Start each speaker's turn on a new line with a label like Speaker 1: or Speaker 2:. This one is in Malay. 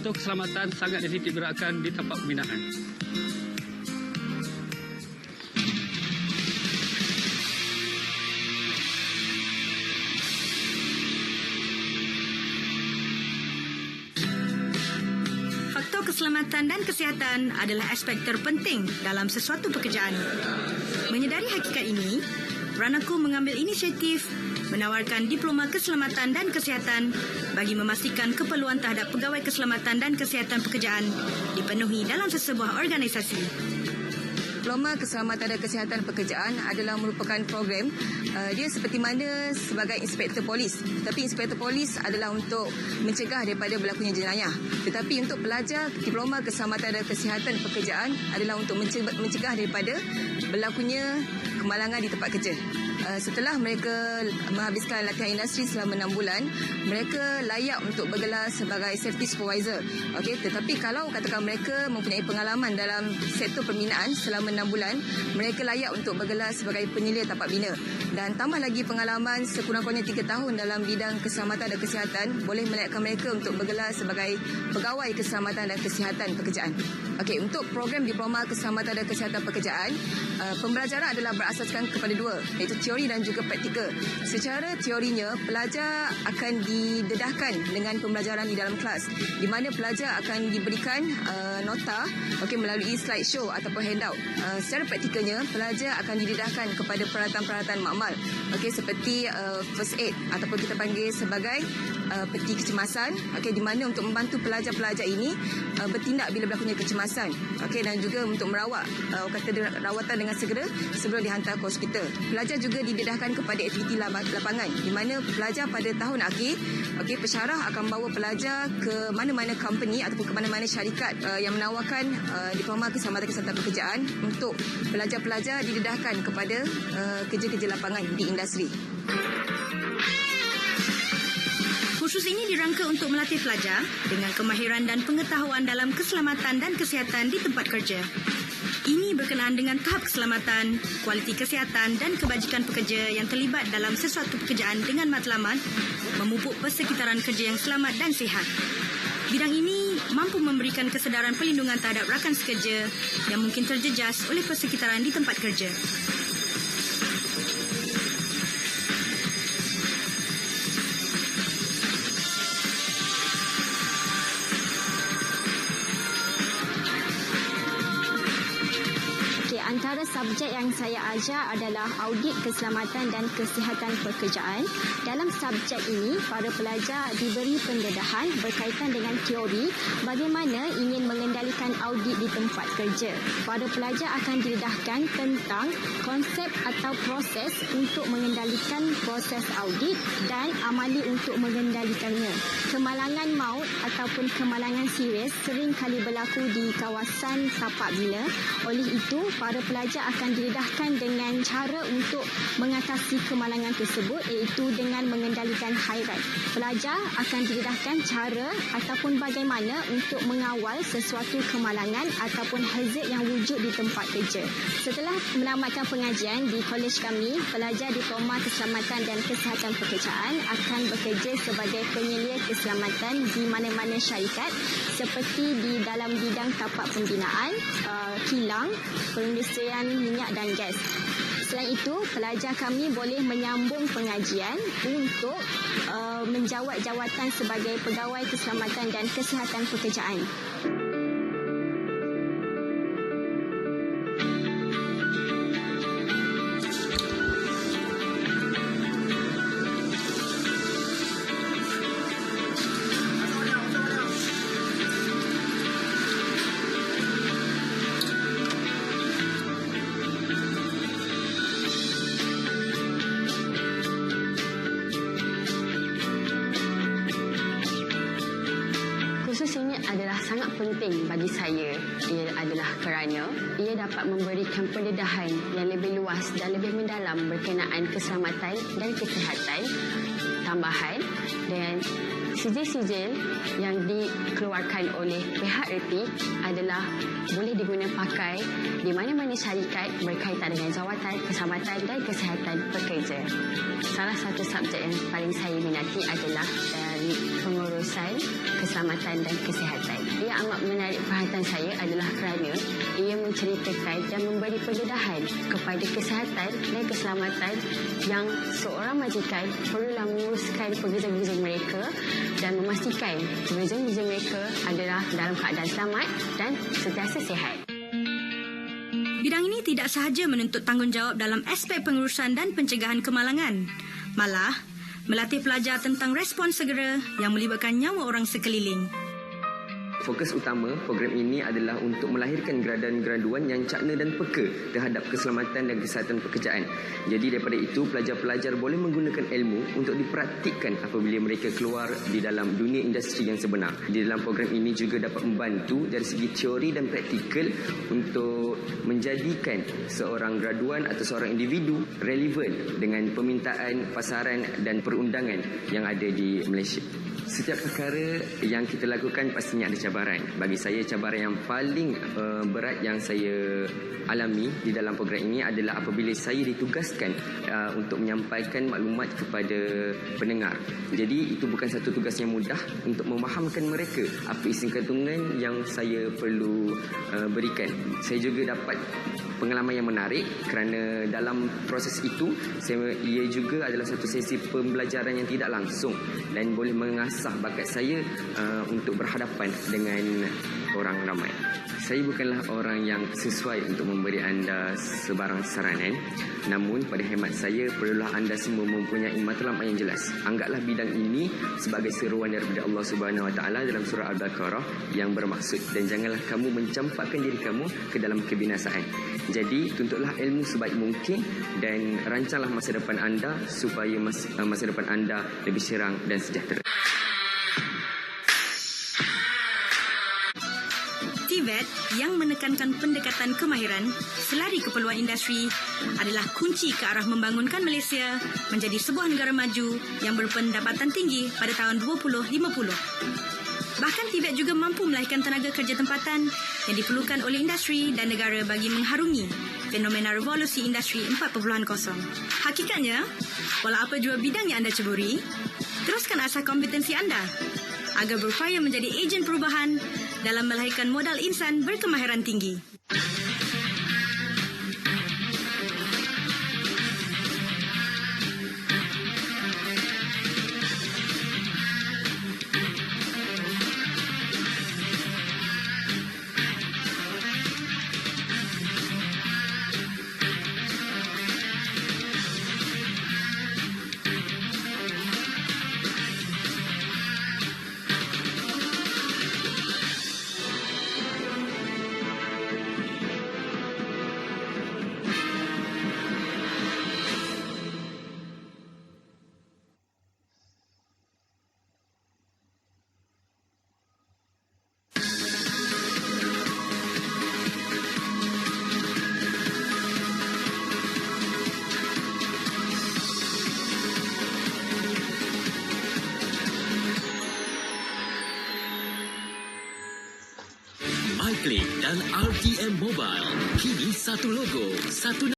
Speaker 1: faktor keselamatan sangat dititik beratkan di tempat pembinaan.
Speaker 2: Faktor keselamatan dan kesihatan adalah aspek terpenting dalam sesuatu pekerjaan. Menyedari hakikat ini, Ranaku mengambil inisiatif menawarkan diploma keselamatan dan kesihatan bagi memastikan keperluan terhadap pegawai keselamatan dan kesihatan pekerjaan dipenuhi dalam sesebuah organisasi.
Speaker 3: Diploma Keselamatan dan Kesihatan Pekerjaan adalah merupakan program dia seperti mana sebagai inspektor polis. Tetapi inspektor polis adalah untuk mencegah daripada berlakunya jenayah. Tetapi untuk pelajar Diploma Keselamatan dan Kesihatan Pekerjaan adalah untuk mencegah daripada berlakunya kemalangan di tempat kerja. Setelah mereka menghabiskan latihan industri selama 6 bulan, mereka layak untuk bergelar sebagai safety supervisor. Okey, tetapi kalau katakan mereka mempunyai pengalaman dalam sektor pembinaan selama 6 bulan, mereka layak untuk bergelar sebagai penyelia tapak bina. Dan tambah lagi pengalaman sekurang-kurangnya 3 tahun dalam bidang keselamatan dan kesihatan boleh melayakkan mereka untuk bergelar sebagai pegawai keselamatan dan kesihatan pekerjaan. Okey, untuk program Diploma Keselamatan dan Kesihatan Pekerjaan, pembelajaran adalah berasaskan kepada dua, iaitu teori dan juga praktikal. Secara teorinya, pelajar akan didedahkan dengan pembelajaran di dalam kelas, di mana pelajar akan diberikan nota melalui slide show ataupun handout. Secara praktikalnya, pelajar akan didedahkan kepada peralatan-peralatan makmal, seperti first aid ataupun kita panggil sebagai peti kecemasan, di mana untuk membantu pelajar-pelajar ini bertindak bila berlakunya kecemasan, dan juga untuk merawat rawatan dengan segera sebelum dihantar ke hospital. Pelajar juga didedahkan kepada aktiviti lapangan, di mana pelajar pada tahun akhir, pensyarah akan bawa pelajar ke mana-mana company ataupun ke mana-mana syarikat yang menawarkan Diploma Keselamatan Kesihatan Pekerjaan untuk pelajar-pelajar didedahkan kepada kerja-kerja lapangan di industri.
Speaker 2: Kursus ini dirangka untuk melatih pelajar dengan kemahiran dan pengetahuan dalam keselamatan dan kesihatan di tempat kerja. Ini berkenaan dengan tahap keselamatan, kualiti kesihatan dan kebajikan pekerja yang terlibat dalam sesuatu pekerjaan dengan matlamat, memupuk persekitaran kerja yang selamat dan sihat. Bidang ini mampu memberikan kesedaran perlindungan terhadap rakan sekerja yang mungkin terjejas oleh persekitaran di tempat kerja.
Speaker 4: Antara subjek yang saya ajar adalah audit keselamatan dan kesihatan pekerjaan. Dalam subjek ini, para pelajar diberi pendedahan berkaitan dengan teori bagaimana ingin mengendalikan audit di tempat kerja. Para pelajar akan didedahkan tentang konsep atau proses untuk mengendalikan proses audit dan amali untuk mengendalikannya. Kemalangan maut ataupun kemalangan serius sering kali berlaku di kawasan tapak bina. Oleh itu, para pelajar akan didedahkan dengan cara untuk mengatasi kemalangan tersebut, iaitu dengan mengendalikan hairat. Pelajar akan didedahkan cara ataupun bagaimana untuk mengawal sesuatu kemalangan ataupun hazard yang wujud di tempat kerja. Setelah menamatkan pengajian di kolej kami, pelajar Diploma Keselamatan dan Kesihatan Pekerjaan akan bekerja sebagai penyelia keselamatan di mana-mana syarikat seperti di dalam bidang tapak pembinaan, kilang, perindustrian minyak dan gas. Selain itu, pelajar kami boleh menyambung pengajian untuk menjawat jawatan sebagai pegawai keselamatan dan kesihatan pekerjaan. Sangat penting bagi saya. Ia adalah kerana ia dapat memberikan pendedahan yang lebih luas dan lebih mendalam berkenaan keselamatan dan kesihatan tambahan, dan Sijil-sijil yang dikeluarkan oleh pihak reti adalah boleh digunakan pakai di mana-mana syarikat berkaitan dengan jawatan keselamatan dan kesihatan pekerja. Salah satu subjek yang paling saya minati adalah dari pengurusan keselamatan dan kesihatan. Ia amat menarik perhatian saya adalah kerana ia menceritakan dan memberi pendedahan kepada kesihatan dan keselamatan yang seorang majikan perlulah menguruskan pekerja-pekerja mereka dan memastikan pekerja-pekerja mereka adalah dalam keadaan selamat dan sentiasa sihat.
Speaker 2: Bidang ini tidak sahaja menuntut tanggungjawab dalam aspek pengurusan dan pencegahan kemalangan. Malah, melatih pelajar tentang respons segera yang melibatkan nyawa orang sekeliling.
Speaker 5: Fokus utama program ini adalah untuk melahirkan graduan-graduan yang cakna dan peka terhadap keselamatan dan kesihatan pekerjaan. Jadi daripada itu, pelajar-pelajar boleh menggunakan ilmu untuk dipraktikkan apabila mereka keluar di dalam dunia industri yang sebenar. Di dalam program ini juga dapat membantu dari segi teori dan praktikal untuk menjadikan seorang graduan atau seorang individu relevan dengan permintaan, pasaran dan perundangan yang ada di Malaysia. Setiap perkara yang kita lakukan pastinya ada cabaran. Bagi saya, cabaran yang paling berat yang saya alami di dalam program ini adalah apabila saya ditugaskan untuk menyampaikan maklumat kepada pendengar. Jadi itu bukan satu tugas yang mudah untuk memahamkan mereka apa isi kandungan yang saya perlu berikan. Saya juga dapat pengalaman yang menarik kerana dalam proses itu ia juga adalah satu sesi pembelajaran yang tidak langsung dan boleh mengasah bakat saya untuk berhadapan dengan orang ramai. Saya bukanlah orang yang sesuai untuk memberi anda sebarang saranan, namun pada hemat saya perlulah anda semua mempunyai matlamat yang jelas. Anggaplah bidang ini sebagai seruan daripada Allah Subhanahu Wa Taala dalam surah Al-Baqarah yang bermaksud, dan janganlah kamu mencampakkan diri kamu ke dalam kebinasaan. Jadi tuntutlah ilmu sebaik mungkin dan rancanglah masa depan anda supaya masa depan anda lebih cerah dan sejahtera.
Speaker 2: TVET yang menekankan pendekatan kemahiran selari keperluan industri adalah kunci ke arah membangunkan Malaysia menjadi sebuah negara maju yang berpendapatan tinggi pada tahun 2050. Bahkan TVET juga mampu melahirkan tenaga kerja tempatan yang diperlukan oleh industri dan negara bagi mengharungi fenomena revolusi industri 4.0. Hakikatnya, walau apa jua bidang yang anda ceburi, teruskan asah kompetensi anda agar berupaya menjadi ejen perubahan dalam melahirkan modal insan berkemahiran tinggi.
Speaker 6: MyClick dan RTM Mobile kini satu logo, satu